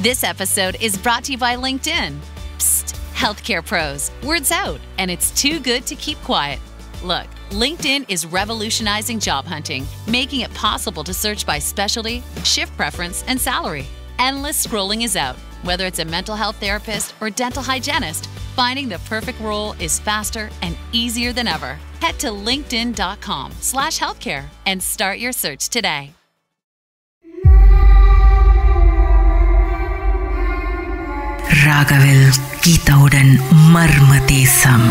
This episode is brought to you by LinkedIn. Psst, healthcare pros, word's out, and it's too good to keep quiet. Look, LinkedIn is revolutionizing job hunting, making it possible to search by specialty, shift preference, and salary. Endless scrolling is out. Whether it's a mental health therapist or dental hygienist, finding the perfect role is faster and easier than ever. Head to linkedin.com/healthcare and start your search today. ராகவில் கீதாவுடன் மர்ம தேசம்.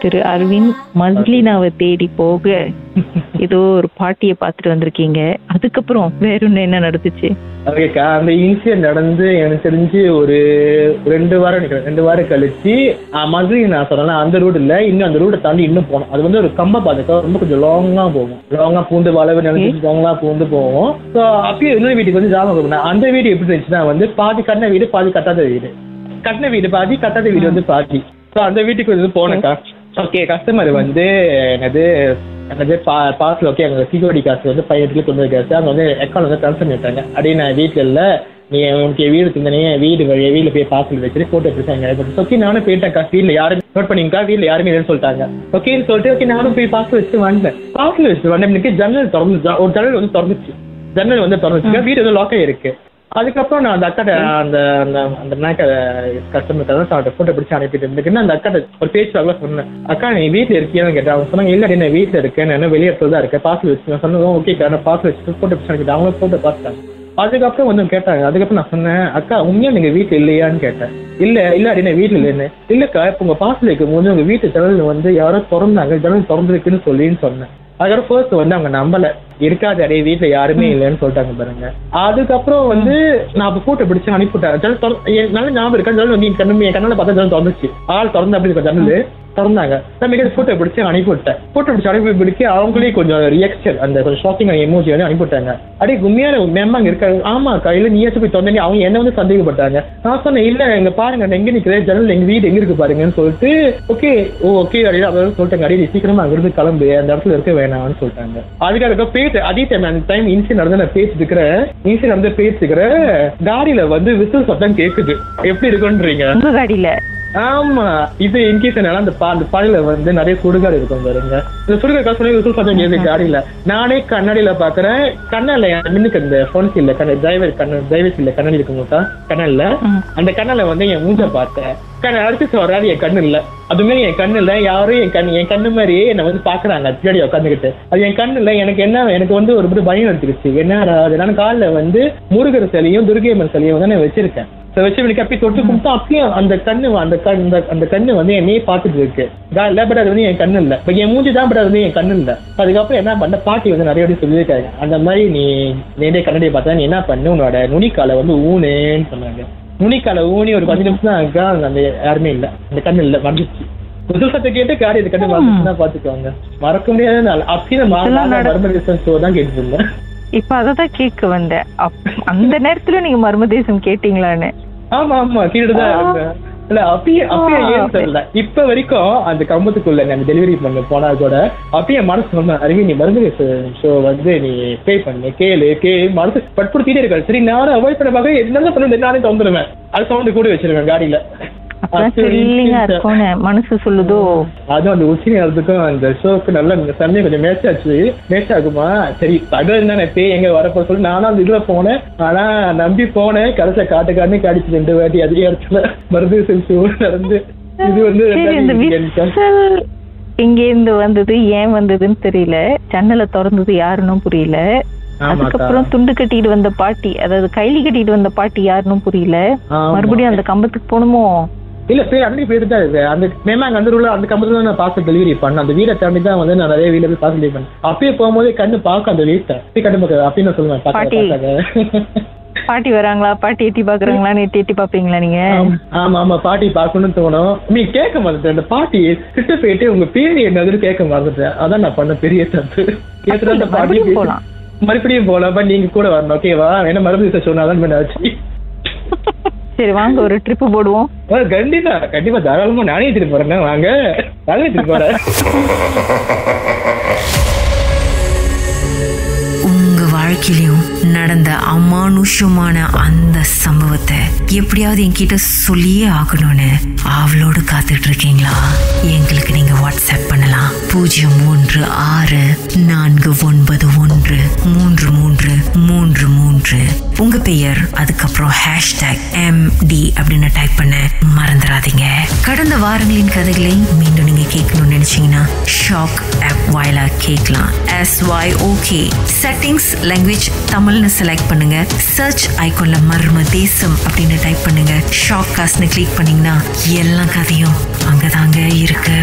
திரு அரவிந்த் மஸ்லினாவை தேடி போக ஏதோ ஒரு பாட்டியை பார்த்துட்டு வந்திருக்கீங்க. அதுக்கப்புறம் வேற ஒண்ணு என்ன நடந்துச்சு? அந்த இன்சிடென்ட் நடந்து எனக்கு தெரிஞ்சு ஒரு 2 வாரம் கழிச்சு மஸ்லினா சொன்னா அந்த ரூட் இல்ல, இன்னும் அந்த ரூட்டை தாண்டி இன்னும் போனோம். அது வந்து ஒரு கம்ப பாத்துக்கா ரொம்ப கொஞ்சம் லாங்கா போகும், லாங்கா பூந்து வளவு நினைச்சு லாங்கா பூந்து போவோம். ஸோ அப்பயும் இன்னொரு வீட்டுக்கு வந்து ஜாமான் கொடுக்கணும். அந்த வீடு எப்படி இருந்துச்சுன்னா வந்து பாதி கட்டின வீடு பாதி கட்டாத வீடு, கட்டின வீடு பாதி கட்டாத வீடு வந்து பாதி. ஸோ அந்த வீட்டுக்கு வந்து போனக்கா. ஓகே, கஸ்டமர் வந்து என்னது பாஸ்ல ஓகே அங்கே சிக்யூரிட்டி காசு வந்து 5 கொண்டு காசு அங்கே வந்து அக்கௌண்ட் வந்து ட்ரான்ஸ்ஃபர் பண்ணிட்டாங்க. அப்படியே நான் வீட்டில் இல்லை, நீ உனக்கு வீடு தந்தனே வீட்டில் போய் பாஸ்ல வச்சுட்டு போட்டோ எடுத்துட்டாங்க. ஓகே நானும் போயிட்டேன்க்கா, வீட்டில் யாரும் நோட் பண்ணிங்கக்கா, வீட்டில் யாருமே இல்லைன்னு சொல்லிட்டாங்க. ஓகேன்னு சொல்லிட்டு ஓகே நானும் போய் பாஸ்ல வச்சுட்டு வந்தேன். பாஸ்ல வச்சுட்டு வந்தேன், எனக்கு ஜன்னல் திறந்து ஒரு ஜன்னல் வந்து திறந்துச்சு, ஜன்னல் வந்து திறந்துச்சுங்க, வீடு வந்து லாக் ஆகிருக்கு. அதுக்கப்புறம் நான் அந்த அக்காட்ட அந்த கஸ்டமர் போட்டோ பிடிச்சி அனுப்பிட்டு இருந்துக்குன்னு அந்த அக்காட்ட ஒரு பேச்சுவாக சொன்னேன். அக்கா நீ வீட்டில் இருக்கியான்னு கேட்டேன். அவங்க சொன்னாங்க இல்லை நான் வீட்டில் இருக்கேன், நான் வெளியேறது தான் இருக்கேன், பாஸ்ல வச்சு நான் சொன்னதும் ஓகேக்கா நான் பாஸ்ல வச்சுட்டு போட்டோ பிடிச்சி அனுப்பிட்டு அவங்களும் போட்டோ பார்த்துட்டாங்க. அதுக்கப்புறம் வந்து கேட்டாங்க. அதுக்கப்புறம் நான் சொன்னேன் அக்கா உண்மையா நீங்க வீட்டில் இல்லையான்னு கேட்டேன். இல்ல அப்படின்னா வீட்டில் இல்லைன்னு. இல்லக்கா இப்போ உங்க பாஸ்ல இருக்கும் போது உங்க வீட்டு ஜன்னல் வந்து யாரோ திறந்தாங்க, ஜன்னல் திறந்துருக்குன்னு சொல்லின்னு சொன்னேன். அதுக்கப்புறம் ஃபர்ஸ்ட் வந்து அவங்க நம்பல, இருக்காது அடைய வீட்டுல யாருமே இல்லைன்னு சொல்லிட்டாங்க பாருங்க. அதுக்கப்புறம் வந்து நான் அப்ப போட்டோ பிடிச்சு அனுப்பிவிட்டேன். நல்ல ஞாபகம் இருக்கா, ஜன்னல் வந்து என் கண்ணால பார்த்தா ஜன்னல் திறந்துச்சு, ஆள் திறந்து அப்படி இருக்க ஜன்னல் திறந்தாங்க. நான் மிக போட்டோ பிடிச்சி அனுப்பிவிட்டேன். போட்டோ பிடிச்சி அனுப்பி அவங்களே கொஞ்சம் ரியாக்ஷன் அந்த கொஞ்சம் ஷாக்கிங் எமோஜி வந்து அனுப்பிவிட்டாங்க. அப்படியே உண்மையான மேம் அங்க இருக்காங்க. ஆமா கையில நீயாச்சும் போய் திறந்தே அவங்க என்ன வந்து சந்தேகப்பட்டாங்க. நான் சொன்னேன் இல்ல எங்க பாருங்க எங்க நிக்கிறேன், ஜன்னல் எங்க வீடு எங்க இருக்கு பாருங்கன்னு சொல்லிட்டு ஓகே அப்படின்னு அதாவது சொல்லிட்டாங்க. அடி சீக்கிரமா அங்க இருந்து கிளம்பு, அந்த இடத்துல இருக்க வேணாம்னு சொல்லிட்டாங்க. அதுக்காக பேச்சு அதே டைம் அந்த டைம் இன்சிடென்ட் நடந்து நான் பேசிக்கிறேன் காடியில வந்து விசில் சத்தம் கேக்குது. எப்படி இருக்குன்றீங்க உங்க காடியில? ஆமா, இது இன்கேஸ் என்னால அந்த பாதையில வந்து நிறைய சுடுகாடு இருக்கும் பாருங்க. இந்த சுடுகாடு காசு விசில் சத்தம் கேக்குது காடியில. நானே கண்ணாடியில பாக்குறேன், கண்ணால மின்னுக்கு இந்த போன்ஸ் இல்ல டிரைவர்ஸ் இல்ல கண்ணாடி இருக்கும்போதா கண்ணல்ல அந்த கண்ணால வந்து என் மூஞ்ச பார்த்தேன். அடுத்து சொல்றாரு என் கண்ணு இல்ல, அதுமே என் கண்ணு இல்ல, யாரும் என் கண்ணு மாதிரியே என்ன வந்து பாக்குறாங்க பின்னாடி உட்காந்துக்கிட்டு. அது என் கண்ணு இல்ல. எனக்கு வந்து ஒரு பயம் எடுத்துக்கிச்சு. என்ன காலில் வந்து முருகர் சிலையும் துர்கையம்மன் சிலையும் வந்து நான் வச்சிருக்கேன். வச்சு அப்படி தொட்டு கும்பிட்டா அப்பயும் அந்த கண்ணு வந்து என்னையே பார்த்துட்டு இருக்கு. பட் அது வந்து என் கண்ணு இல்ல, என் மூஞ்சி தான், பட் அது வந்து என் கண்ணு இல்ல. அதுக்கப்புறம் என்ன பண்ண பாட்டி வந்து நிறைய வாட்டி சொல்லியிருக்காங்க, அந்த மாதிரி நீ நேரே கண்ணாடியை பார்த்தா நீ என்ன பண்ணு, உன்னோட நுனிக்கால வந்து ஊனேன்னு சொன்னாங்க. நுனிக்கால ஊனி ஒரு 5 நிமிஷம் தான் இருக்கா, அந்த யாருமே இல்ல, அந்த கண்ணு இல்ல, மறந்துச்சு. புது சத்தை கேட்டு காடி இந்த கண்ணு மறந்துச்சுன்னா பாத்துக்கோங்க. மறக்க முடியாத அப்படியே மர்மதேசம் ஷோ தான் கேட்டு இருந்தேன். இப்ப அததான் கேட்க வந்தேன், அந்த நேரத்துல நீங்க மர்மதேசம் கேட்டீங்களான்னு. ஆமா கீழதான் இருந்தேன். இல்ல அப்பயே ஏன் தெரியல, இப்ப வரைக்கும் அந்த கம்பத்துக்குள்ள நான் டெலிவரி பண்ண போனா கூட அப்பயே மனசு சொன்ன அறிவி நீ மர்மதேசம் ஷோ வந்து நீ பே பண்ணு கேளு மனசு பட்படுத்திட்டே இருக்காரு. சரி நானும் அவாய்ட் பண்ண பார்க்க என்ன பண்ணு நானே தந்துருவேன், அது சவுண்டு கூட வச்சிருவேன் காடியில. மனசு சொல்லுதோ அதுவும் அந்த உச்சி நேரத்துக்கும் அந்த ஷோக்கு நல்ல சண்டை கொஞ்சம் மேட்ச் ஆகுமா. சரி தகவல் தானே பே எங்க வரப்போ சொல்லி நானும் அந்த இதுல போனேன். ஆனா நம்பி போனேன், கடைசியில காட்டுக்காரனே காடிச்சு 2 வாட்டி அதே இடத்துல மருதேசம் ஷோ நடந்து. இது வந்து எங்க இருந்து வந்தது, ஏன் வந்ததுன்னு தெரியல, ஜன்னலை திறந்தது யாருன்னு புரியல. அதுக்கப்புறம் துண்டு கட்டிட்டு வந்த பாட்டி, அதாவது கைலி கட்டிட்டு வந்த பாட்டி யாருன்னு புரியல. மறுபடியும் அந்த கம்பத்துக்கு போகணுமோ இல்ல அன்னைக்கு போயிட்டு தான் இருக்கு. அந்த மேமாங்க அந்த ரூல அந்த கம்பத்துல நான் பார்சல் டெலிவரி பண்ணேன். அந்த வீடை தாண்டி தான் வந்து நான் நிறைய வீட்டுல போய் பார்சல் டெலிவரி பண்ணேன். அப்பயே போகும்போது கண்ணு பார்க்க அந்த வீட்டை கண்ணு பார்க்க அப்படின்னு நான் சொல்லுவேன். பாட்டி வராங்களா, பாட்டி எட்டி பாக்குறாங்களான்னு எட்டி பாப்பீங்களா நீங்க? ஆமா பாட்டி பாக்கணும்னு தோணும். நீ கேட்க மாட்டேன், அந்த பாட்டி கிட்ட போயிட்டு உங்க பேரு என்னதுன்னு கேட்க மாட்டேன். அதான் நான் பண்ண பெரிய தப்பு. அந்த பாட்டி போலாம், மறுபடியும் போலாம், பட் நீங்க கூட வரணும் ஓகேவா? ஏன்னா மறுபடியும் சொன்னாதான் பண்ணாச்சு. சரி வாங்க ஒரு ட்ரிப் போடுவோம். கண்டிப்பா தாராளமா நானே எடுத்துட்டு போறேன். வாங்க நானே எடுத்துட்டு போறேன். உங்க வாழ்க்கை வாழ்க்கையிலும் நடந்த அமானுஷமான அந்த சம்பவத்தை எப்படியாவது என்கிட்ட சொல்லியே ஆகணும்னு அவளோடு காத்துட்டு இருக்கீங்களா? எங்களுக்கு நீங்க வாட்ஸ்அப் பண்ணலாம் 01494913333. உங்க பெயர் அதுக்கப்புறம் #MD அப்படின்னு டைப் பண்ண மறந்துடாதீங்க. கடந்த வாரங்களின் கதைகளை மீண்டும் நீங்க கேட்கணும்னு நினைச்சீங்கன்னா ஷாக் ஆப் வாயிலா கேட்கலாம். SYOK செட்டிங்ஸ் லாங்குவேஜ் தமிழ்னு செலக்ட் பண்ணுங்க. சர்ச் ஐகான்ல மர்ம தேசம் அப்படின்னு டைப் பண்ணுங்க. ஷாக் காஸ்ட்னு கிளிக் பண்ணீங்கன்னா எல்லா கதையும் அங்கதாங்க இருக்கு.